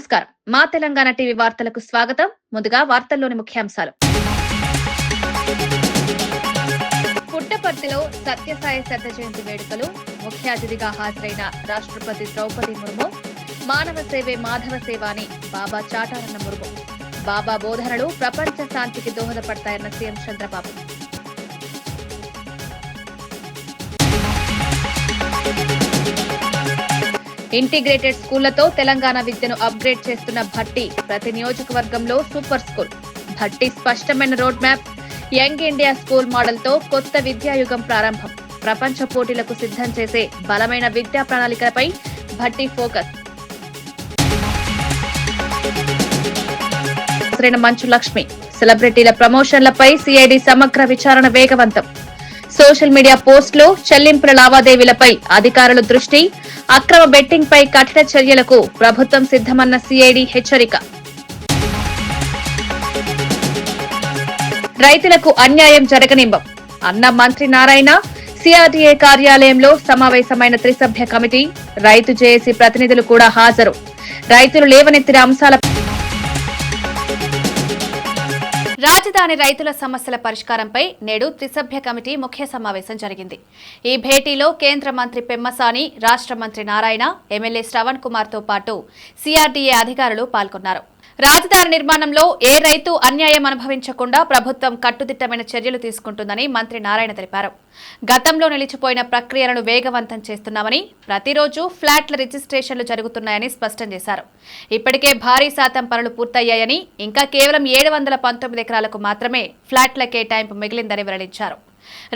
నమస్కారం. మా తెలంగాణ టీవీ వార్తలకు స్వాగతం. ముందుగా వార్తల్లోని ముఖ్యాంశాలు. పుట్టపర్తిలో సత్యసాయి శత జయంతి వేడుకలు. ముఖ్య అతిథిగా హాజరైన రాష్ట్రపతి ద్రౌపది ముర్ము. మానవ సేవే మాధవ సేవ అని బాబా చాటారన్న ముర్ము. బాబా బోధనలు ప్రపంచ శాంతికి దోహదపడతాయన్న సీఎం చంద్రబాబు. ఇంటిగ్రేటెడ్ స్కూళ్లతో తెలంగాణ విద్యను అప్గ్రేడ్ చేస్తున్న భట్టి. ప్రతి నియోజకవర్గంలో సూపర్ స్కూల్. భట్టి స్పష్టమైన road map. Young India school మోడల్తో కొత్త విద్యాయుగం ప్రారంభం. ప్రపంచ పోటీలకు సిద్ధం చేసే బలమైన విద్యా ప్రణాళికలపై భట్టి ఫోకస్. మంచు లక్ష్మి. సెలబ్రిటీల ప్రమోషన్లపై సిఐడి సమగ్ర విచారణ వేగవంతం. సోషల్ మీడియా పోస్టులు, చెల్లింపుల లావాదేవీలపై అధికారుల దృష్టి. అక్రమ బెట్టింగ్ పై కఠిన చర్యలకు ప్రభుత్వం సిద్దమన్న సిఐడి హెచ్చరిక. రైతులకు అన్యాయం జరగనివ్వం అన్న మంత్రి నారాయణ. సిఆర్డీఏ కార్యాలయంలో సమావేశమైన త్రిసభ్య కమిటీ. రైతు జేఏసీ ప్రతినిధులు కూడా హాజరు. రైతులు లేవనెత్తిన అంశాల రాజధాని రైతుల సమస్యల పరిష్కారంపై నేడు త్రిసభ్య కమిటీ ముఖ్య సమావేశం జరిగింది. ఈ భేటీలో కేంద్ర మంత్రి పెమ్మసాని, రాష్ట్ర మంత్రి నారాయణ, ఎమ్మెల్యే శ్రవణ్ కుమార్ తో పాటు సిఆర్డీఏ అధికారులు పాల్గొన్నారు. రాజధాని నిర్మాణంలో ఏ రైతు అన్యాయం అనుభవించకుండా ప్రభుత్వం కట్టుదిట్టమైన చర్యలు తీసుకుంటుందని మంత్రి నారాయణ తెలిపారు. గతంలో నిలిచిపోయిన ప్రక్రియలను వేగవంతం చేస్తున్నామని, ప్రతిరోజు ఫ్లాట్ల రిజిస్ట్రేషన్లు జరుగుతున్నాయని స్పష్టం చేశారు. ఇప్పటికే భారీ శాతం పనులు పూర్తయ్యాయని, ఇంకా కేవలం 719 ఎకరాలకు మాత్రమే ఫ్లాట్ల కేటాయింపు మిగిలిందని వెల్లడించారు.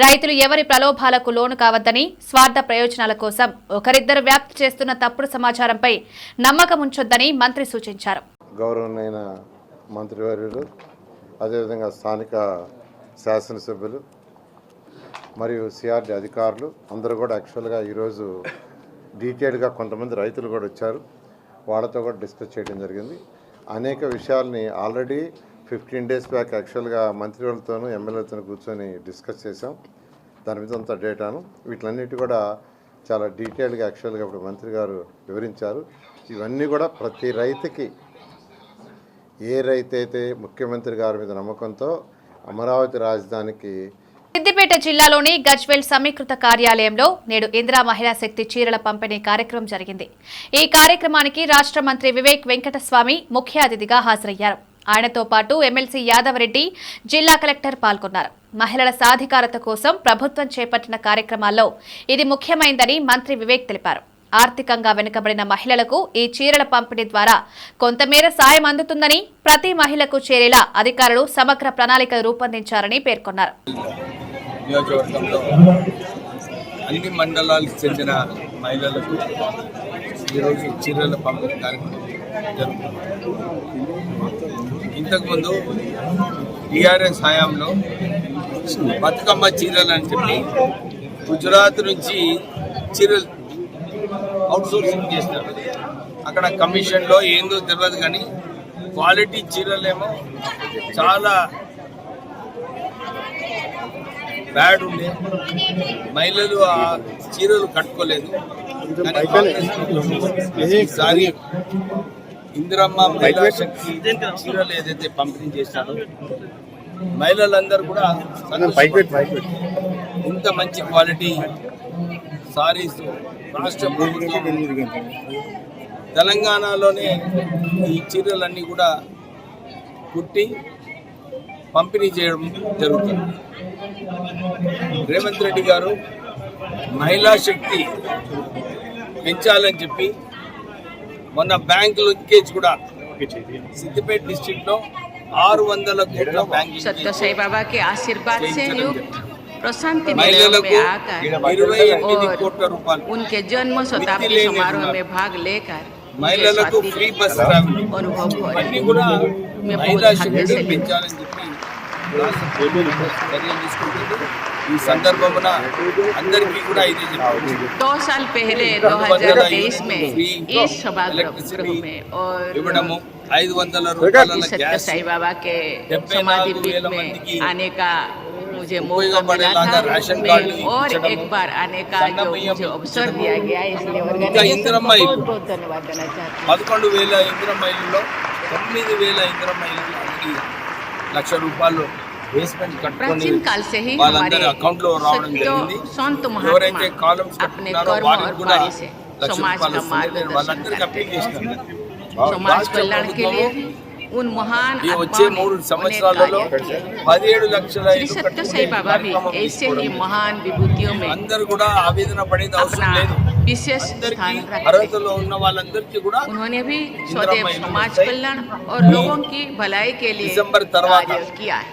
రైతులు ఎవరి ప్రలోభాలకు లోను కావద్దని, స్వార్థ ప్రయోజనాల కోసం ఒకరిద్దరు వ్యాప్తి చేస్తున్న తప్పుడు సమాచారంపై నమ్మకం ఉంచొద్దని మంత్రి సూచించారు. గౌరవనీయ మంత్రివర్యులు, అదేవిధంగా స్థానిక శాసనసభ్యులు మరియు సిఆర్డీ అధికారులు అందరూ కూడా యాక్చువల్గా ఈరోజు డీటెయిల్గా కొంతమంది రైతులు కూడా వచ్చారు. వాళ్ళతో కూడా డిస్కస్ చేయడం జరిగింది. అనేక విషయాల్ని ఆల్రెడీ 15 days బ్యాక్ యాక్చువల్గా మంత్రివర్యులతోనూ ఎమ్మెల్యేలతోనూ కూర్చొని డిస్కస్ చేసాం. దాని మీద అంత డేటాను వీటిలన్నిటి కూడా చాలా డీటెయిల్గా యాక్చువల్గా ఇప్పుడు మంత్రి గారు వివరించారు. ఇవన్నీ కూడా ప్రతి రైతుకి, ఏ రైతైతే ముఖ్యమంత్రి గారి మీద నమ్మకంతో అమరావతి రాజధానికి. సిద్దిపేట జిల్లాలోని గజ్వేల్ సమీకృత కార్యాలయంలో నేడు ఇందిరా మహిళా శక్తి చీరల పంపిణీ కార్యక్రమం జరిగింది. ఈ కార్యక్రమానికి రాష్ట్ర మంత్రి వివేక్ వెంకటస్వామి ముఖ్య అతిథిగా హాజరయ్యారు. ఆయనతో పాటు ఎమ్మెల్సీ యాదవరెడ్డి, జిల్లా కలెక్టర్ పాల్గొన్నారు. మహిళల సాధికారత కోసం ప్రభుత్వం చేపట్టిన కార్యక్రమాల్లో ఇది ముఖ్యమైందని మంత్రి వివేక్ తెలిపారు. ఆర్థికంగా వెనుకబడిన మహిళలకు ఈ చీరల పంపిణీ ద్వారా కొంతమేర సాయం అందుతుందని, ప్రతి మహిళకు చేరేలా అధికారులు సమగ్ర ప్రణాళిక రూపొందించారని పేర్కొన్నారు. అన్ని మండలాలకు చెందిన మహిళలకు ఈరోజు చీరల పంపిణీ కార్యక్రమం జరుగుతుంది. ఇంతకుముందు టీఆర్ఎస్ హయాంలో బతుకమ్మ చీరలు అని చెప్పి గుజరాత్ నుంచి చీరలు అవుట్సోర్సింగ్ చేసినారు. అక్కడ కమిషన్లో ఏందో తెలియదు, కానీ క్వాలిటీ చీరలేమో చాలా బ్యాడ్ ఉండే. మహిళలు ఆ చీరలు కట్టుకోలేదు. ఈసారి ఇందిరమ్మ మహిళా శక్తి చీరలు ఏదైతే పంపిణీ చేశారో మహిళలందరూ కూడా ఇంత మంచి క్వాలిటీ సారీస్ రాష్ట్ర ప్రభుత్వం తెలంగాణలోనే ఈ చీరలన్నీ కూడా కుట్టి పంపిణీ చేయడం జరుగుతుంది. రేవంత్ రెడ్డి గారు మహిళా శక్తి పెంచాలని చెప్పి మొన్న బ్యాంకు లింకేజ్ కూడా సిద్దిపేట డిస్ట్రిక్ట్ లో 600 కోట్ల బ్యాంక్ सत्यसाई बाबा के आशीर्वाद से प्रशांति మహిళలకు में आकर 28 కోట్ల రూపాయలు उनके जन्म शताब्दी समारोह में भाग लेकर మహిళలకు ఫ్రీ బస్ ట్రావెల్ अनुभव हो అన్ని కూడా మహిళా శక్తి పెంచాలని చెప్పి చర్యలు తీసుకుంటుంది. ఈ సందర్భమున అందరికీ కూడా ఇది 2 साल पहले 2023 में इस सभागृह में और ఇవ్వడము 500 రూపాయల सत्यसाई बाबा के समाधि पीठ में आने का मुझे मौका मिला था, मैं और एक बार आने का जो मुझे अवसर दिया गया, इसलिए ऑर्गेनाइजेशन को बहुत बहुत धन्यवाद देना चाहती हूँ। 11,000 ఇందిరమ్మ ఇళ్లలో 9,000 ఇందిరమ్మ ఇళ్లకి ₹1,00,000 బేస్మెంట్ కట్టుకొని प्राचीन काल से ही వాళ్ళందరి हमारे అకౌంట్ లో రావడం జరిగింది. संत ఎవరైతే महात्मा కాలమ్స్ अपने కట్టుకున్నారో कर्म వారికి और కూడా वाणी से समाज का ₹1,00,000 मार्गदर्शन వాళ్ళందరికీ करते అప్పీల్ हैं। చేస్తున్నారు. समाज कल्याण के लिए भी उन महान ఈ వచ్చే आत्माओं 3 ने సంవత్సరాలలో अनेक कार्य किए। 17 లక్షల श्री ఇల్లు सत्य साई बाबा भी ऐसे ही महान विभूतियों में అందరూ కూడా ఆవేదన పడేది అవసరం अपना లేదు. विशेष అందరికీ स्थान रखते हैं। అర్హతలో ఉన్న వాళ్ళందరికీ కూడా उन्होंने भी स्वदेव समाज कल्याण और लोगों की भलाई के लिए दिसंबर తర్వాత कार्य किया है।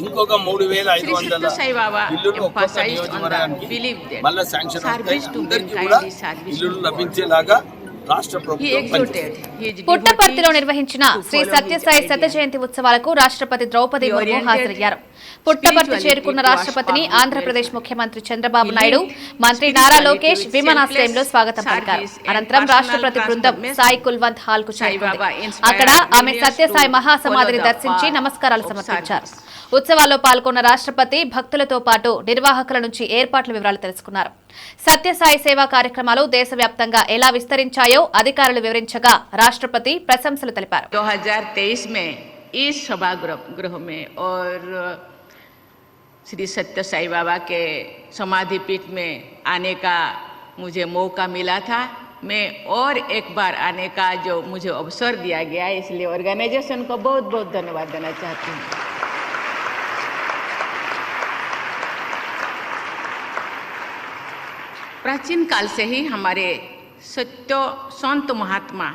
ఇంకొక श्री 3,500 सत्य साई बाबा ఇల్లులు ఒక్కొక్క emphasized on the నియోజకవర్గానికి belief that మళ్ళా శాంక్షన్ service to అందరికీ mankind కూడా is service ఇల్లులు to God. లభించేలాగా రాష్ట్ర He ప్రభుత్వం పనిచేస్తుంది. exhorted his పుట్టపర్తిలో devotees నిర్వహించిన to Shri follow Sathya Sai his శత idea. జయంతి ఉత్సవాలకు రాష్ట్రపతి ద్రౌపది He ముర్ము oriented హాజరయ్యారు. పుట్టపర్తి చేరుకున్న రాష్ట్రపతిని ఆంధ్రప్రదేశ్ ముఖ్యమంత్రి చంద్రబాబు నాయుడు, మంత్రి నారా లోకేష్ విమానాశ్రయంలో స్వాగతం పలికారు. అనంతరం రాష్ట్రపతి బృందం సాయి కుల్వంత్ హాల్ కు చేరుకుంది. అక్కడ ఆమె సత్యసాయి మహాసమాధిని దర్శించి నమస్కారాలు సమర్పించారు. ఉత్సవాల్లో పాల్గొన్న రాష్ట్రపతి భక్తులతో పాటు నిర్వాహకుల నుంచి ఏర్పాట్ల వివరాలు తెలుసుకున్నారు. సత్యసాయి సేవా కార్యక్రమాలు దేశవ్యాప్తంగా ఎలా విస్తరించాయో అధికారులు వివరించగా రాష్ట్రపతి ప్రశంసలు తెలిపారు. 2023 में इस सभागृह में और श्री सत्य साई बाबा के समाधि पीठ में आने का मुझे मौका मिला था। मैं और एक बार आने का जो मुझे अवसर दिया गया, इसलिए ऑर्गेनाइजेशन को बहुत बहुत धन्यवाद देना चाहती हूँ। प्राचीन काल से ही हमारे सत्य संत महात्मा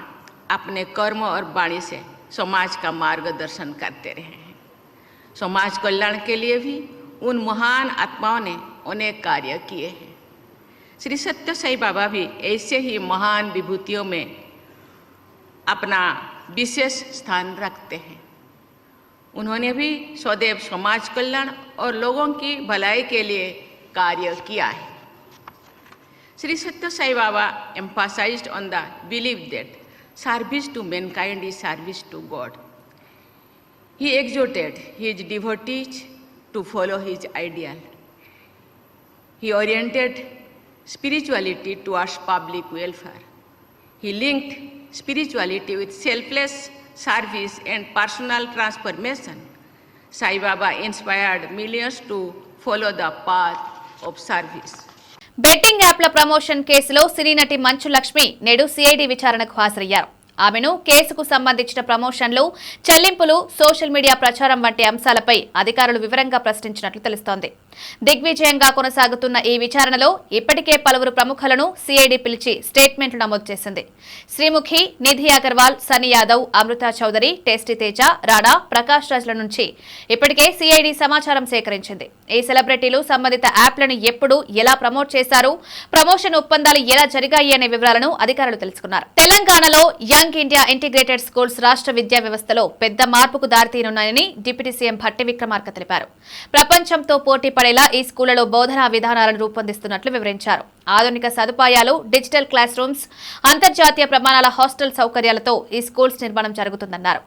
अपने कर्म और वाणी से समाज का मार्गदर्शन करते रहे हैं। समाज कल्याण के लिए भी उन महान आत्माओं ने अनेक कार्य किए हैं। श्री सत्य साई बाबा भी ऐसे ही महान विभूतियों में अपना विशेष स्थान रखते हैं। उन्होंने भी स्वदेव समाज कल्याण और लोगों की भलाई के लिए कार्य किया है। Sri Satya Sai Baba emphasized on the belief that service to mankind is service to God. He exhorted his devotees to follow his ideal. He oriented spirituality towards public welfare. He linked spirituality with selfless service and personal transformation. Sai Baba inspired millions to follow the path of service. Betting యాప్ల promotion కేసులో సినీ నటి మంచు లక్ష్మి నేడు CID విచారణకు హాజరయ్యారు. ఆమెను కేసుకు సంబంధించిన ప్రమోషన్లు, చెల్లింపులు, సోషల్ మీడియా ప్రచారం వంటి అంశాలపై అధికారులు వివరంగా ప్రశ్నించినట్లు తెలుస్తోంది. దిగ్విజయంగా కొనసాగుతున్న ఈ విచారణలో ఇప్పటికే పలువురు ప్రముఖులను సిఐడి పిలిచి స్టేట్మెంట్లు నమోదు చేసింది. శ్రీముఖి, నిధి అగర్వాల్, సనీ యాదవ్, అమృత చౌదరి, టేస్టీ తేజ, రాణా, ప్రకాష్ రాజ్ల నుంచి ఇప్పటికే సిఐడి సమాచారం సేకరించింది. ఈ సెలబ్రిటీలు సంబంధిత యాప్లను ఎప్పుడు, ఎలా ప్రమోట్ చేశారు, ప్రమోషన్ ఒప్పందాలు ఎలా జరిగాయి అనే వివరాలను అధికారులు తెలుసుకున్నారు. తెలంగాణలో యంగ్ ఇండియా ఇంటిగ్రేటెడ్ స్కూల్స్ రాష్ట్ర విద్యా వ్యవస్థలో పెద్ద మార్పుకు దారితీయనున్నాయని డిప్యూటీ సీఎం భట్టి విక్రమార్క తెలిపారు. ప్రపంచంతో పోటీ పడేలా ఈ స్కూళ్లలో బోధనా విధానాలను రూపొందిస్తున్నట్లు వివరించారు. ఆధునిక సదుపాయాలు, డిజిటల్ క్లాస్ రూమ్స్, అంతర్జాతీయ ప్రమాణాల హాస్టల్ సౌకర్యాలతో ఈ స్కూల్స్ నిర్మాణం జరుగుతుందన్నారు.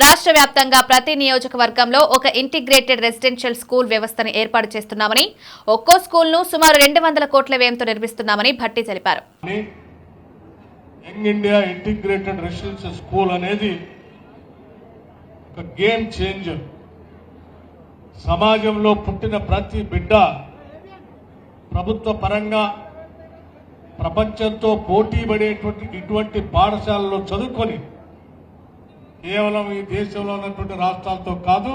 రాష్ట్ర వ్యాప్తంగా ప్రతి నియోజకవర్గంలో ఒక ఇంటిగ్రేటెడ్ రెసిడెన్షియల్ స్కూల్ వ్యవస్థను ఏర్పాటు చేస్తున్నామని, ఒక్కో స్కూల్ను సుమారు 200 కోట్ల వ్యయంతో నిర్మిస్తున్నామని భట్టి తెలిపారు. Young India integrated residential school అనేది ఒక గేమ్ చేంజర్. సమాజంలో పుట్టిన ప్రతి బిడ్డ ప్రభుత్వ పరంగా ప్రపంచంతో పోటీ పడేటువంటి ఇటువంటి పాఠశాలలో చదువుకొని కేవలం ఈ దేశంలో ఉన్నటువంటి రాష్ట్రాలతో కాదు,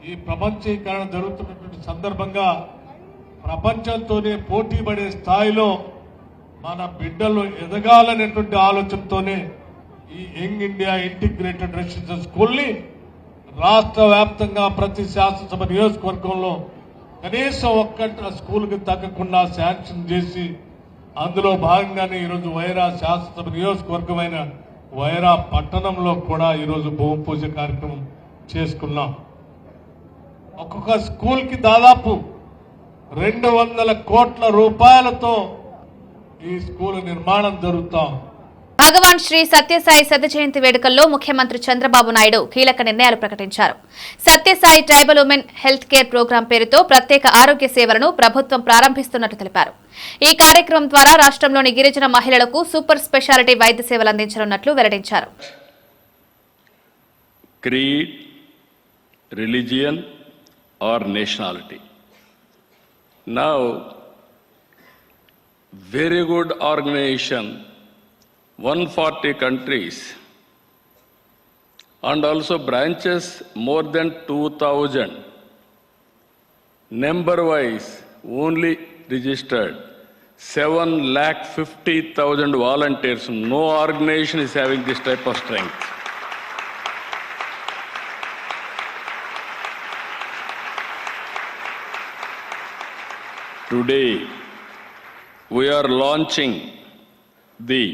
ఈ ప్రపంచీకరణ జరుగుతున్నటువంటి సందర్భంగా ప్రపంచంతోనే పోటీ పడే స్థాయిలో మన బిడ్డలు ఎదగాలనేటువంటి ఆలోచనతోనే ఈ యంగ్ ఇండియా ఇంటిగ్రేటెడ్ రెసిడెన్షియల్ స్కూల్ని రాష్ట్ర వ్యాప్తంగా ప్రతి శాసనసభ నియోజకవర్గంలో కనీసం ఒక్క స్కూల్కి తగ్గకుండా శాంక్షన్ చేసి, అందులో భాగంగానే ఈరోజు వైరా శాసనసభ నియోజకవర్గమైన వైరా పట్టణంలో కూడా ఈరోజు భూమి పూజ కార్యక్రమం చేసుకున్నాం. ఒక్కొక్క స్కూల్కి దాదాపు 200 కోట్ల రూపాయలతో ఈ స్కూల్ నిర్మాణం జరుగుతాం. భగవాన్ శ్రీ సత్యసాయి శత జయంతి వేడుకల్లో ముఖ్యమంత్రి చంద్రబాబు నాయుడు కీలక నిర్ణయాలు ప్రకటించారు. Sathya Sai tribal women health care programme పేరుతో ప్రత్యేక ఆరోగ్య సేవలను ప్రభుత్వం ప్రారంభిస్తున్నట్టు తెలిపారు. ఈ కార్యక్రమం ద్వారా రాష్ట్రంలోని గిరిజన మహిళలకు సూపర్ స్పెషాలిటీ వైద్య సేవలు అందించనున్నట్లు వెల్లడించారు. Creed, religion or nationality. Now, very good organization, 140 countries, and also branches more than 2,000. Number-wise, only registered 7,50,000 volunteers. No organization is having this type of strength. Today, we are launching the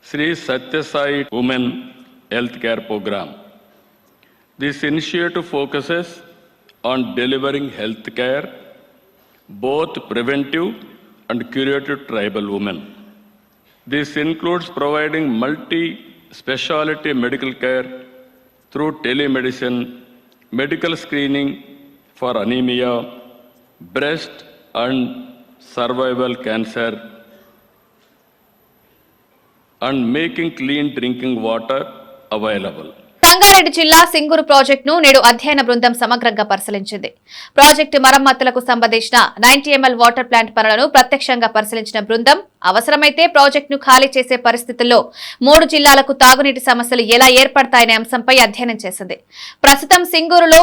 Sri Satya Sai Women Healthcare Program. This initiative focuses on delivering health care, both preventive and curative tribal women. This includes providing multi-speciality medical care through telemedicine, medical screening for anemia, breast and cervical cancer, and making clean drinking water available. Sangareddy జిల్లా సింగూరు ప్రాజెక్టును నేడు అధ్యయన బృందం సమగ్రంగా పరిశీలించింది. Project మరమ్మతులకు సంబంధించిన 90 ml water plant పనులను ప్రత్యక్షంగా పరిశీలించిన బృందం అవసరమైతే ప్రాజెక్టును ఖాళీ చేసే పరిస్థితుల్లో 3 జిల్లాలకు తాగునీటి సమస్యలు ఎలా ఏర్పడతాయనే అంశంపై అధ్యయనం చేసింది. ప్రస్తుతం సింగూరులో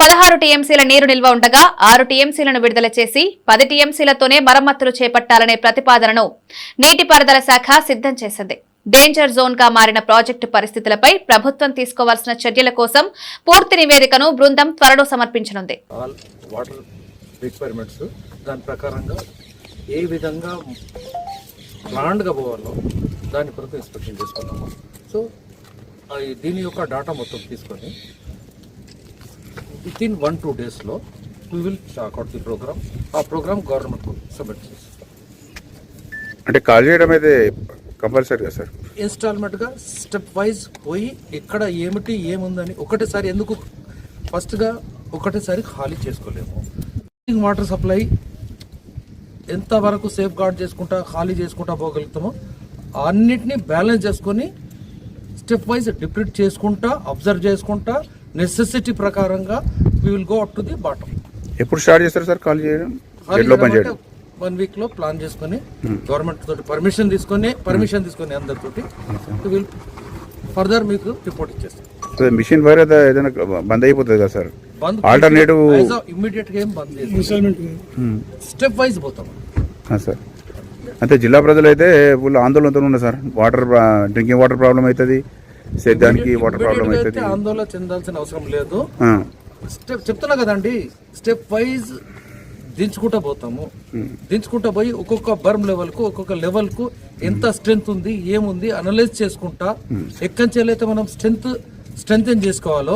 16 టీఎంసీల నీరు నిల్వ ఉండగా 6 టీఎంసీలను విడుదల చేసి 10 టీఎంసీలతోనే మరమ్మతులు చేపట్టాలనే ప్రతిపాదనను నీటిపారుదల శాఖ సిద్ధం చేసింది. డేంజర్ జోన్ గా మారిన ప్రాజెక్టు పరిస్థితులపై ప్రభుత్వం తీసుకోవాల్సిన చర్యల కోసం పూర్తి నివేదికను బృందం త్వరలో సమర్పించనుంది. వాటర్ రిక్వైర్మెంట్స్ దాని ప్రకారంగా ఏ విధంగా ప్లాండ్గా పోవాలో దాని కొరకు ఇన్స్పెక్షన్ చేసుకున్నాము. సో దీని యొక్క డాటా మొత్తం తీసుకొని విత్ ఇన్ 1-2 డేస్లో we will start out the programme. ఆ ప్రోగ్రామ్ గవర్నమెంట్కు సబ్మిట్ చేస్తాం. అంటే కాల్ చేయడం అయితే కంపల్సరీగా సార్ ఇన్స్టాల్మెంట్గా స్టెప్ వైజ్ పోయి ఇక్కడ ఏమిటి ఏముందని ఒకటేసారి ఎందుకు ఫస్ట్గా ఒకటేసారి ఖాళీ చేసుకోలేము. వాటర్ సప్లై ఎంతవరకు సేఫ్ గార్డ్ చేసుకుంటా ఖాళీ చేసుకుంటా పోగలుగుతామో అన్నిటినీ బ్యాలెన్స్ చేసుకొని స్టెప్ వైజ్ డిప్లీట్ చేసుకుంటా అబ్జర్వ్ చేసుకుంటా నెసెసిటీ ప్రకారంగా we will go up to the bottom. ఎప్పుడు స్టార్ట్ చేస్తారు సార్ కాల్ చేయడం? 1 week లో ప్లాన్ చేసుకొని గవర్నమెంట్ తోటి పర్మిషన్ తీసుకొని అందరితోటి విల్ ఫర్దర్ మీకు రిపోర్ట్ ఇచ్చేస్తాం. మిషన్ వైర్ ఏదైనా బంద్ అయిపోతుంది కదా సార్? ఆల్టర్నేటివ్ ఇమ్మీడియట్ గా ఏం బంద్ చేస్తాం, స్టెప్ వైజ్ పోతాం సార్. అంటే జిల్లా ప్రజలు అయితే ఫుల్ ఆందోళనతో ఉన్నారు సార్. డ్రింకింగ్ వాటర్ ప్రాబ్లం అవుతుంది, సేద్యానికి వాటర్ ప్రాబ్లం అవుతుంది. ఆందోళన చెందాల్సిన అవసరం లేదు. చెప్తున్నా కదండి, స్టెప్ వైజ్ దించుకుంటా పోతాము. దించుకుంటా పోయి ఒక్కొక్క బర్మ్ లెవెల్కు ఒక్కొక్క లెవెల్కు ఎంత స్ట్రెంత్ ఉంది ఏముంది అనలైజ్ చేసుకుంటా ఎక్కడి నుంచి అయితే మనం స్ట్రెంగ్ చేసుకోవాలో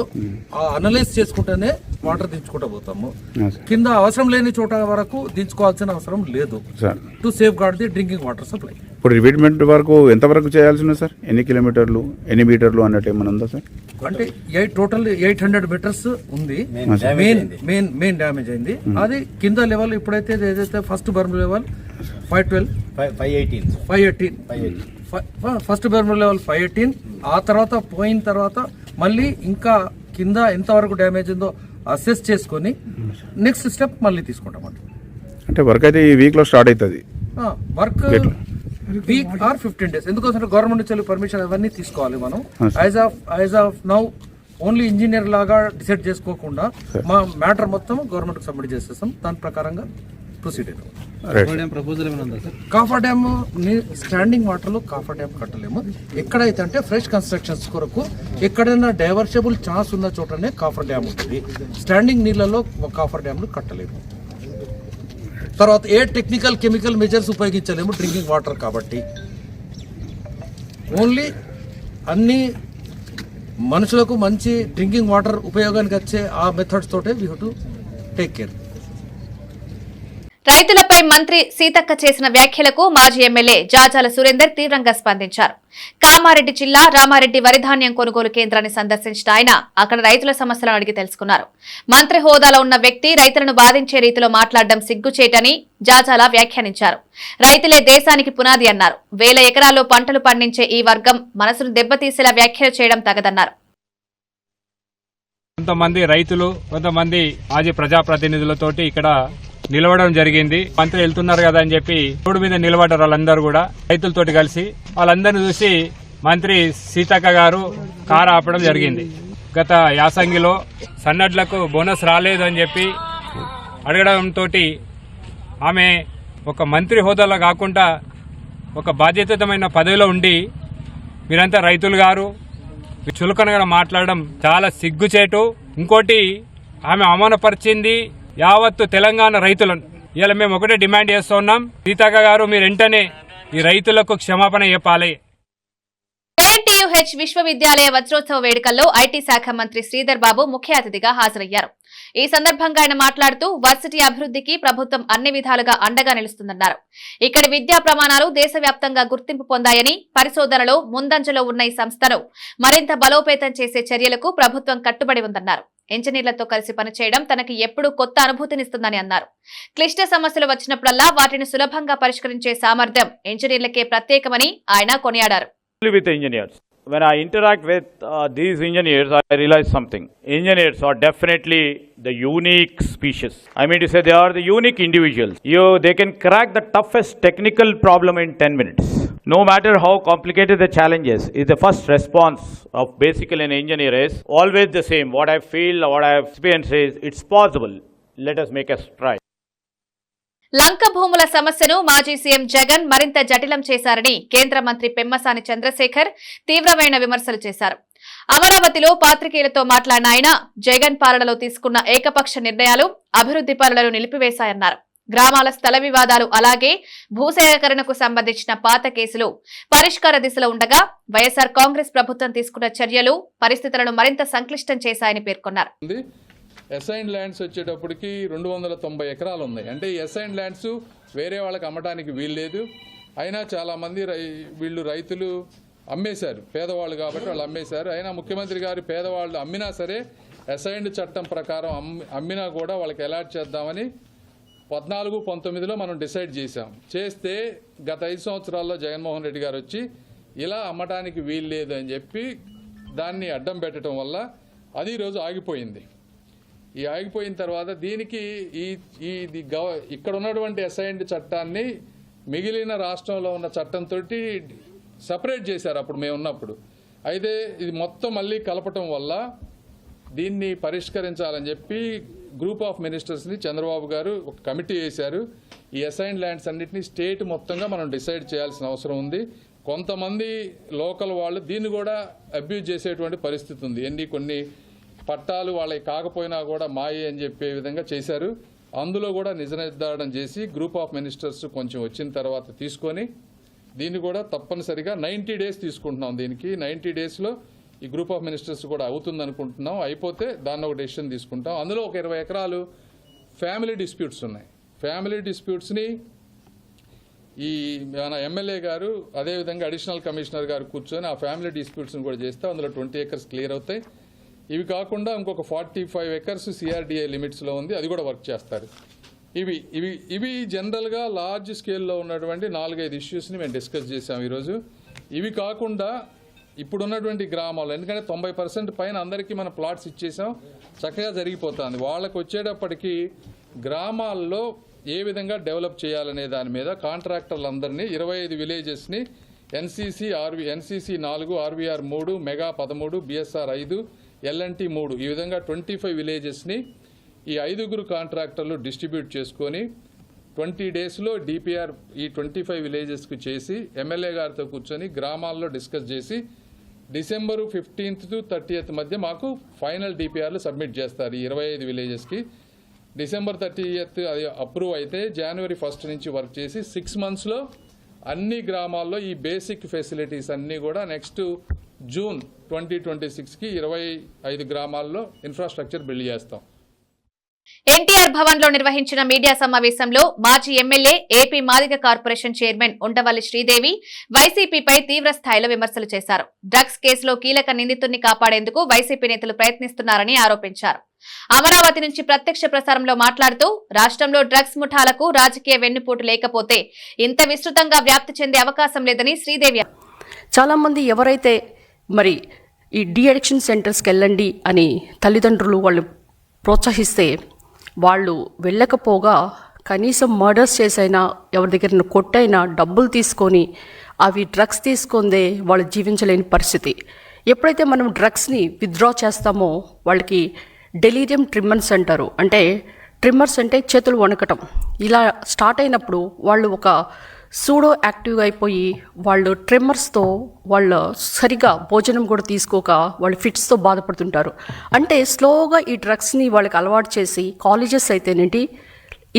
ఆ అనలైజ్ చేసుకుంటానే వాటర్ దించుకుంటా పోతాము. కింద అవసరం లేని చోట వరకు దించుకోవాల్సిన అవసరం లేదు to safeguard the drinking water supply. ఇప్పుడు రిపీట్మెంట్ వరకు ఎంత వరకు చేయాల్సి ఉంది సార్? ఎన్ని కిలోమీటర్లు ఎన్ని మీటర్లు అన్నట్టు ఏమైనా ఉందా సార్? అంటే టోటల్ 800 మీటర్స్ ఉంది. మెయిన్ డ్యామేజ్ అయింది. అది కింద లెవెల్ ఇప్పుడైతే ఏదైతే first berm level 518 first berm level 518. ఆ తర్వాత పోయిన తర్వాత మళ్ళీ ఇంకా కింద ఎంతవరకు డ్యామేజ్ ఉందో అసెస్ చేసుకొని నెక్స్ట్ స్టెప్ మళ్ళీ తీసుకుంటామండి. అంటే వర్క్ అయితే ఈ వీక్ లో స్టార్ట్ అవుతుంది. Work week or 15 days. ఎందుకోసం గవర్నమెంట్ నుంచి పర్మిషన్ అవన్నీ తీసుకోవాలి మనం. As of now only engineer లాగా డిసైడ్ చేసుకోకుండా మా మ్యాటర్ మొత్తం గవర్నమెంట్ సబ్మిట్ చేసేస్తాం. దాని ప్రకారంగా ప్రొసీడ్ అవుతాం. కాఫర్ డ్యామ్ స్టాండింగ్ వాటర్ లో కాఫర్ డ్యామ్ కట్టలేము. ఎక్కడైతే అంటే ఫ్రెష్ కన్స్ట్రక్షన్స్ కొరకు ఎక్కడైనా డైవర్షబుల్ ఛాన్స్ ఉన్న చోటనే కాఫర్ డ్యామ్ ఉంటుంది. స్టాండింగ్ నీళ్లలో కాఫర్ డ్యామ్ కట్టలేము. తర్వాత ఏ టెక్నికల్ కెమికల్ మెజర్స్ ఉపయోగించలేము డ్రింకింగ్ వాటర్ కాబట్టి. ఓన్లీ అన్ని మనుషులకు మంచి డ్రింకింగ్ వాటర్ ఉపయోగానికి వచ్చే ఆ మెథడ్స్ తోటే we have to take care. రైతులపై మంత్రి సీతక్క చేసిన వ్యాఖ్యలకు మాజీ ఎమ్మెల్యే జాజాల సురేందర్ తీవ్రంగా స్పందించారు. కామారెడ్డి జిల్లా రామారెడ్డి వరిధాన్యం కొనుగోలు కేంద్రాన్ని సందర్శించిన ఆయన అక్కడ రైతుల సమస్యలను అడిగి తెలుసుకున్నారు. మంత్రి హోదాలో ఉన్న వ్యక్తి రైతులను బాధించే రీతిలో మాట్లాడడం సిగ్గుచేటని జాజాల వ్యాఖ్యానించారు. రైతులే దేశానికి పునాది అన్నారు. 1000 ఎకరాల్లో పంటలు పండించే ఈ వర్గం మనసును దెబ్బతీసేలా వ్యాఖ్యలు చేయడం తగదన్నారు. కొంతమంది రైతులు, కొంతమంది మాజీ ప్రజాప్రతినిధులతోటి ఇక్కడ నిలవడం జరిగింది. మంత్రి వెళ్తున్నారు కదా అని చెప్పి రోడ్డు మీద నిలబడ్డారు. వాళ్ళందరూ కూడా రైతులతోటి కలిసి వాళ్ళందరినీ చూసి మంత్రి సీతక్క గారు కారు ఆపడం జరిగింది. గత యాసంగిలో సన్నడ్లకు బోనస్ రాలేదు అని చెప్పి అడగడంతో ఆమె ఒక మంత్రి హోదాలో కాకుండా ఒక బాధ్యతమైన పదవిలో ఉండి మీరంతా రైతులు గారు చులకనగా మాట్లాడడం చాలా సిగ్గుచేటు. ఇంకోటి ఆమె అవమానపరిచింది యావత్తు తెలంగాణ రైతులను. ఇలా మేము ఒకటే డిమాండ్ చేస్తున్నాం, సీతక్క గారు మీరు వెంటనే ఈ రైతులకు క్షమాపణ చెప్పాలి. ఏఎన్టీయూహెచ్ విశ్వవిద్యాలయ వజ్రోత్సవ వేడుకల్లో ఐటీ శాఖ మంత్రి శ్రీధర్ బాబు ముఖ్య అతిథిగా హాజరయ్యారు. ఈ సందర్భంగా ఆయన మాట్లాడుతూ వర్సిటీ అభివృద్ధికి ప్రభుత్వం అన్ని విధాలుగా అండగా నిలుస్తుందన్నారు. ఇక్కడి విద్యా ప్రమాణాలు దేశవ్యాప్తంగా గుర్తింపు పొందాయని, పరిశోధనలో ముందంజలో ఉన్న ఈ సంస్థను మరింత బలోపేతం చేసే చర్యలకు ప్రభుత్వం కట్టుబడి ఉందన్నారు. ఇంజనీర్లతో కలిసి పనిచేయడం తనకి ఎప్పుడూ కొత్త అనుభూతినిస్తుందని అన్నారు. క్లిష్ట సమస్యలు వచ్చినప్పుడల్లా వాటిని సులభంగా పరిష్కరించే సామర్థ్యం ఇంజనీర్లకే ప్రత్యేకమని ఆయన కొనియాడారు. With engineers, when I interact with these engineers, I realize something. Engineers are definitely the unique species. I mean to say, they are the unique individuals. They can crack the toughest technical problem in 10 minutes. No matter how complicated the challenge is the first response of basically an engineer is always the same. What I feel, what I have experienced is, it's possible. Let us make us try. లంక భూముల సమస్యను మాజీ CM Jagan మరింత జటిలం చేశారని కేంద్ర మంత్రి పెమ్మసాని చంద్రశేఖర్ తీవ్రమైన విమర్శలు చేశారు. అమరావతిలో పాత్రికేయులతో మాట్లాడిన ఆయన జగన్ పాలనలో తీసుకున్న ఏకపక్ష నిర్ణయాలు అభివృద్ధి పనులను నిలిపివేశాయన్నారు. గ్రామాల స్థల వివాదాలు అలాగే భూసేకరణకు సంబంధించిన పాత కేసులు పరిష్కార దిశలో ఉండగా వైఎస్ఆర్ కాంగ్రెస్ ప్రభుత్వం తీసుకున్న చర్యలు పరిస్థితులను మరింత సంక్లిష్టం చేశాయని పేర్కొన్నారు. అసైన్డ్ ల్యాండ్స్ వచ్చేటప్పటికి 290 ఎకరాలు ఉన్నాయి. అంటే ఈ అసైన్డ్ ల్యాండ్స్ వేరే వాళ్ళకి అమ్మడానికి వీల్లేదు. అయినా చాలామంది వీళ్ళు రైతులు అమ్మేశారు, పేదవాళ్ళు కాబట్టి వాళ్ళు అమ్మేశారు. అయినా ముఖ్యమంత్రి గారు పేదవాళ్ళు అమ్మినా సరే అసైన్డ్ చట్టం ప్రకారం అమ్మినా కూడా వాళ్ళకి అలాట్ చేద్దామని 14-19లో మనం డిసైడ్ చేస్తే గత 5 సంవత్సరాల్లో జగన్మోహన్ రెడ్డి గారు వచ్చి ఇలా అమ్మటానికి వీల్లేదు అని చెప్పి దాన్ని అడ్డం పెట్టడం వల్ల అది ఈరోజు ఆగిపోయింది. ఈ ఆగిపోయిన తర్వాత దీనికి ఇక్కడ ఉన్నటువంటి అసైన్డ్ చట్టాన్ని మిగిలిన రాష్ట్రంలో ఉన్న చట్టంతో సపరేట్ చేశారు అప్పుడు మేము ఉన్నప్పుడు. అయితే ఇది మొత్తం మళ్ళీ కలపటం వల్ల దీన్ని పరిష్కరించాలని చెప్పి గ్రూప్ ఆఫ్ మినిస్టర్స్ని చంద్రబాబు గారు ఒక కమిటీ వేశారు. ఈ అసైన్డ్ ల్యాండ్స్ అన్నింటినీ స్టేట్ మొత్తంగా మనం డిసైడ్ చేయాల్సిన అవసరం ఉంది. కొంతమంది లోకల్ వాళ్ళు దీన్ని కూడా అబ్యూజ్ చేసేటువంటి పరిస్థితి ఉంది. కొన్ని పట్టాలు వాళ్ళకి కాకపోయినా కూడా మాయే అని చెప్పే విధంగా చేశారు. అందులో కూడా నిజ నిర్ధారణ చేసి గ్రూప్ ఆఫ్ మినిస్టర్స్ కొంచెం వచ్చిన తర్వాత తీసుకొని దీన్ని కూడా తప్పనిసరిగా 90 days తీసుకుంటున్నాం. దీనికి 90 daysలో ఈ గ్రూప్ ఆఫ్ మినిస్టర్స్ కూడా అవుతుంది అనుకుంటున్నాం. అయిపోతే దాన్ని ఒక డెసిషన్ తీసుకుంటాం. అందులో ఒక 20 ఎకరాలు ఫ్యామిలీ డిస్ప్యూట్స్ ఉన్నాయి. ఫ్యామిలీ డిస్ప్యూట్స్ని ఈ మన ఎమ్మెల్యే గారు అదేవిధంగా అడిషనల్ కమిషనర్ గారు కూర్చొని ఆ ఫ్యామిలీ డిస్ప్యూట్స్ని కూడా చేస్తే అందులో 20 acres క్లియర్ అవుతాయి. ఇవి కాకుండా ఇంకొక 45 acres సిఆర్డిఏ లిమిట్స్లో ఉంది, అది కూడా వర్క్ చేస్తారు. ఇవి జనరల్గా లార్జ్ స్కేల్లో ఉన్నటువంటి 4-5 ఇష్యూస్ని మేము డిస్కస్ చేసాం ఈరోజు. ఇవి కాకుండా ఇప్పుడున్నటువంటి గ్రామాలు, ఎందుకంటే 90% పైన అందరికీ మనం ప్లాట్స్ ఇచ్చేసాం, చక్కగా జరిగిపోతుంది. వాళ్ళకు వచ్చేటప్పటికి గ్రామాల్లో ఏ విధంగా డెవలప్ చేయాలనే దాని మీద కాంట్రాక్టర్లందరినీ 25 విలేజెస్ని NCC 4, RVR 3, Mega 13, BSR 5, LNT 3 ఈ విధంగా 25 విలేజెస్ని ఈ 5 కాంట్రాక్టర్లు డిస్ట్రిబ్యూట్ చేసుకొని 20 daysలో డిపిఆర్ ఈ 25 విలేజెస్కి చేసి ఎమ్మెల్యే గారితో కూర్చొని గ్రామాల్లో డిస్కస్ చేసి December 15th to 30th మధ్య మాకు ఫైనల్ డిపిఆర్లు సబ్మిట్ చేస్తారు ఈ 25 విలేజెస్కి. December 30th అది అప్రూవ్ అయితే January 1st నుంచి వర్క్ చేసి 6 monthsలో అన్ని గ్రామాల్లో ఈ బేసిక్ ఫెసిలిటీస్ అన్నీ కూడా నెక్స్ట్ June 2026కి 25 గ్రామాల్లో ఇన్ఫ్రాస్ట్రక్చర్ బిల్డ్ చేస్తాం. ఎన్టీఆర్ భవన్ లో నిర్వహించిన మీడియా సమావేశంలో మాజీ MLA AP Madiga corporation chairman Undavalli Sridevi వైసీపీపై తీవ్ర స్థాయిలో విమర్శలు చేశారు. డ్రగ్స్ కేసులో కీలక నిందితుడిని కాపాడేందుకు వైసీపీ నేతలు ప్రయత్నిస్తున్నారని ఆరోపించారు. అమరావతి నుంచి ప్రత్యక్ష ప్రసారంలో మాట్లాడుతూ రాష్ట్రంలో డ్రగ్స్ ముఠాలకు రాజకీయ వెన్నుపోటు లేకపోతే ఇంత విస్తృతంగా వ్యాప్తి చెందే అవకాశం లేదని శ్రీదేవి. చాలా మంది ఎవరైతే మరి ఈ డి అడిక్షన్ సెంటర్స్కి వెళ్ళండి అని తల్లిదండ్రులు వాళ్ళు ప్రోత్సహిస్తే వాళ్ళు వెళ్ళకపోగా కనీసం మర్డర్స్ చేసైనా ఎవరి దగ్గర కొట్టైనా డబ్బులు తీసుకొని అవి డ్రగ్స్ తీసుకుందే వాళ్ళు జీవించలేని పరిస్థితి. ఎప్పుడైతే మనం డ్రగ్స్ని విత్డ్రా చేస్తామో వాళ్ళకి డెలీరియం ట్రిమ్మర్స్ అంటారు. అంటే ట్రిమ్మర్స్ అంటే చేతులు వణకటం. ఇలా స్టార్ట్ అయినప్పుడు వాళ్ళు ఒక సూడో యాక్టివ్గా అయిపోయి వాళ్ళు ట్రిమ్మర్స్తో వాళ్ళు సరిగా భోజనం కూడా తీసుకోక వాళ్ళు ఫిట్స్తో బాధపడుతుంటారు. అంటే స్లోగా ఈ డ్రగ్స్ని వాళ్ళకి అలవాటు చేసి కాలేజెస్ అయితేనేంటి,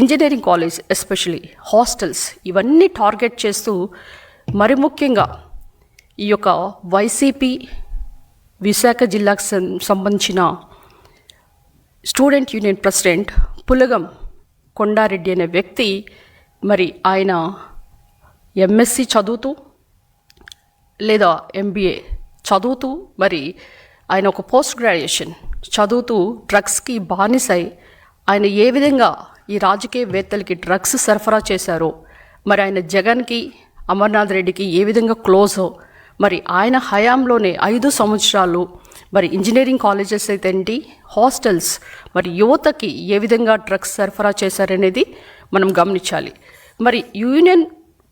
ఇంజనీరింగ్ కాలేజ్ ఎస్పెషలీ హాస్టల్స్ ఇవన్నీ టార్గెట్ చేస్తూ మరి ముఖ్యంగా ఈ యొక్క వైసీపీ విశాఖ జిల్లాకు సంబంధించిన student union president Pulagam Kondareddy అనే వ్యక్తి మరి ఆయన ఎంఎస్సి చదువుతూ లేదా ఎంబీఏ చదువుతూ మరి ఆయన ఒక పోస్ట్ గ్రాడ్యుయేషన్ చదువుతూ డ్రగ్స్కి బానిసై ఆయన ఏ విధంగా ఈ రాజకీయవేత్తలకి డ్రగ్స్ సరఫరా చేశారో, మరి ఆయన జగన్కి అమర్నాథ్ రెడ్డికి ఏ విధంగా క్లోజో, మరి ఆయన హయాంలోనే 5 సంవత్సరాలు మరి ఇంజనీరింగ్ కాలేజెస్ అయితే ఏంటి, హాస్టల్స్ మరి యువతకి ఏ విధంగా డ్రగ్స్ సరఫరా చేశారనేది మనం గమనించాలి. మరి యూనియన్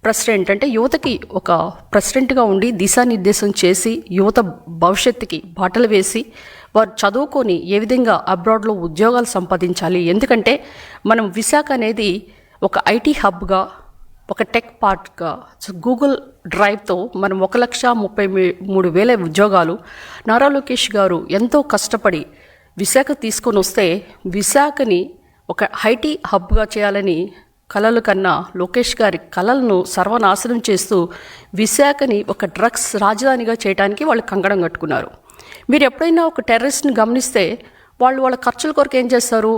ప్రెసిడెంట్ అంటే యువతకి ఒక ప్రెసిడెంట్గా ఉండి దిశానిర్దేశం చేసి యువత భవిష్యత్తుకి బాటలు వేసి వారు చదువుకొని ఏ విధంగా అబ్రాడ్లో ఉద్యోగాలు సంపాదించాలి. ఎందుకంటే మనం విశాఖ అనేది ఒక ఐటీ హబ్గా, ఒక టెక్ పార్క్గా, గూగుల్ డ్రైవ్తో మనం 1,33,000 ఉద్యోగాలు నారా లోకేష్ గారు ఎంతో కష్టపడి విశాఖ తీసుకొని వస్తే విశాఖని ఒక ఐటీ హబ్గా చేయాలని కలలు కన్నా లోకేష్ గారి కలలను సర్వనాశనం చేస్తూ విశాఖని ఒక డ్రగ్స్ రాజధానిగా చేయడానికి వాళ్ళు కంకణం కట్టుకున్నారు. మీరు ఎప్పుడైనా ఒక టెర్రరిస్ట్ని గమనిస్తే వాళ్ళు వాళ్ళ ఖర్చుల కొరకు ఏం చేస్తారు,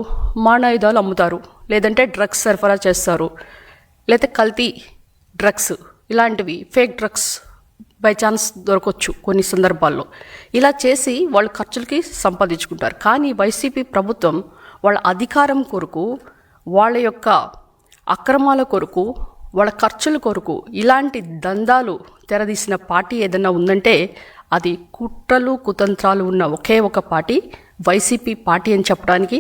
మారణాయుధాలు అమ్ముతారు, లేదంటే డ్రగ్స్ సరఫరా చేస్తారు, లేకపోతే కల్తీ డ్రగ్స్ ఇలాంటివి ఫేక్ డ్రగ్స్ బై ఛాన్స్ దొరకవచ్చు కొన్ని సందర్భాల్లో. ఇలా చేసి వాళ్ళ ఖర్చులకి సంపాదించుకుంటారు. కానీ వైసీపీ ప్రభుత్వం వాళ్ళ అధికారం కొరకు, వాళ్ళ యొక్క అక్రమాల కొరకు, వాళ్ళ ఖర్చుల కొరకు ఇలాంటి దందాలు తెరదీసిన పార్టీ ఏదైనా ఉందంటే అది కుట్రలు కుతంత్రాలు ఉన్న ఒకే ఒక పార్టీ వైసీపీ పార్టీ అని చెప్పడానికి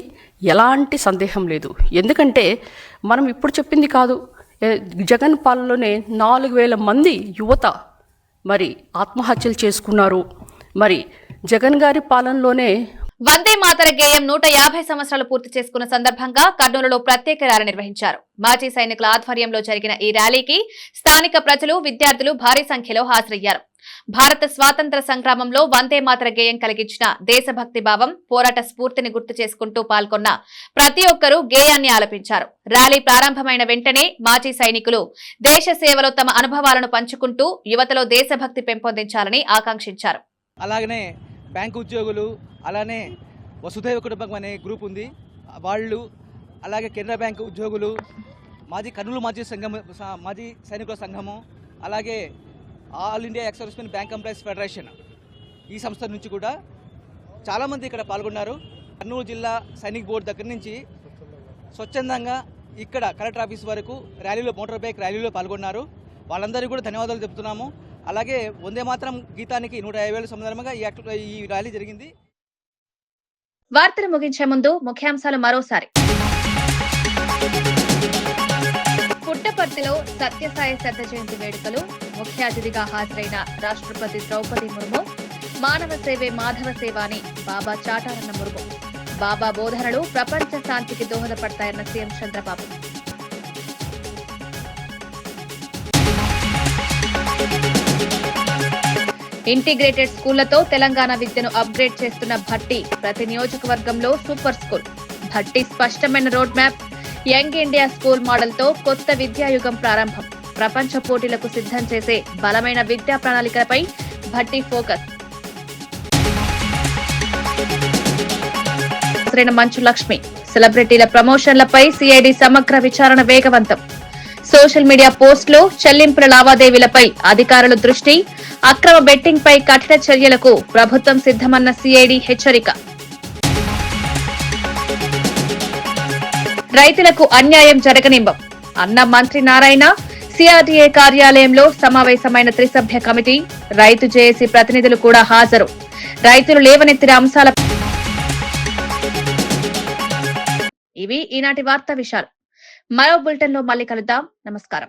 ఎలాంటి సందేహం లేదు. ఎందుకంటే మనం ఇప్పుడు చెప్పింది కాదు, జగన్ పాలనలోనే 4,000 మంది యువత మరి ఆత్మహత్యలు చేసుకున్నారు. మరి జగన్ గారి పాలనలోనే వందే మాతర గేయం 150 సంవత్సరాలు పూర్తి చేసుకున్న సందర్భంగా కర్నూలులో ప్రత్యేక ర్యాలీ నిర్వహించారు. మాజీ సైనికుల ఆధ్వర్యంలో జరిగిన ఈ ర్యాలీకి స్థానిక ప్రజలు, విద్యార్థులు భారీ సంఖ్యలో హాజరయ్యారు. భారత స్వాతంత్ర సంగ్రామంలో వందే మాతర గేయం కలిగించిన దేశభక్తి భావం, పోరాట స్ఫూర్తిని గుర్తు చేసుకుంటూ పాల్గొన్న ప్రతి ఒక్కరూ గేయాన్ని ఆలపించారు. ర్యాలీ ప్రారంభమైన వెంటనే మాజీ సైనికులు దేశ సేవలో తమ అనుభవాలను పంచుకుంటూ యువతలో దేశభక్తి పెంపొందించాలని ఆకాంక్షించారు. అలాగనే బ్యాంకు ఉద్యోగులు, అలానే వసుధైవ కుటుంబం అనే గ్రూప్ ఉంది, వాళ్ళు అలాగే కెనరా బ్యాంకు ఉద్యోగులు, కర్నూలు మాజీ సైనికుల సంఘము, అలాగే all India ex servicemen bank employees federation ఈ సంస్థ నుంచి కూడా చాలామంది ఇక్కడ పాల్గొన్నారు. కర్నూలు జిల్లా సైనిక్ బోర్డు దగ్గర నుంచి స్వచ్ఛందంగా ఇక్కడ కలెక్టర్ ఆఫీస్ వరకు ర్యాలీలో, మోటార్ బైక్ ర్యాలీలో పాల్గొన్నారు. వాళ్ళందరికీ కూడా ధన్యవాదాలు చెప్తున్నాము. అలాగే వందే మాతరం గీతానికి 150 సందర్భంగా ఈ ర్యాలీ జరిగింది. వార్తలు ముగించే ముందు ముఖ్యాంశాలు మరోసారి. పుట్టపర్తిలో సత్యసాయి శత జయంతి వేడుకలు, ముఖ్య అతిథిగా హాజరైన రాష్ట్రపతి ద్రౌపది ముర్ము. మానవ సేవే మాధవ సేవ అని బాబా చాటారన్న ముర్ము. బాబా బోధనలు ప్రపంచ శాంతికి దోహదపడతాయన్న సీఎం చంద్రబాబు. ఇంటిగ్రేటెడ్ స్కూళ్లతో తెలంగాణ విద్యను అప్గ్రేడ్ చేస్తున్న భట్టి. ప్రతి నియోజకవర్గంలో సూపర్ స్కూల్. భట్టి స్పష్టమైన road map. Young India school మోడల్తో కొత్త విద్యాయుగం ప్రారంభం. ప్రపంచ పోటీలకు సిద్ధం చేసే బలమైన విద్యా ప్రణాళికలపై భట్టి ఫోకస్. మంచు లక్ష్మి సెలబ్రిటీల ప్రమోషన్లపై సిఐడి సమగ్ర విచారణ వేగవంతం. సోషల్ మీడియా పోస్టులు, చెల్లింపుల లావాదేవీలపై అధికారుల దృష్టి. అక్రమ బెట్టింగ్ పై కఠిన చర్యలకు ప్రభుత్వం సిద్దమన్న సిఐడి హెచ్చరిక. రైతులకు అన్యాయం జరగనివ్వం అన్న మంత్రి నారాయణ. సిఆర్డీఏ కార్యాలయంలో సమావేశమైన త్రిసభ్య కమిటీ. రైతు జేఏసీ ప్రతినిధులు కూడా హాజరు. రైతులు లేవనెత్తిన అంశాల. ఇవి ఈనాటి వార్తా విషయాలు. మరో బులెటిన్ లో మళ్ళీ కలుద్దాం. నమస్కారం.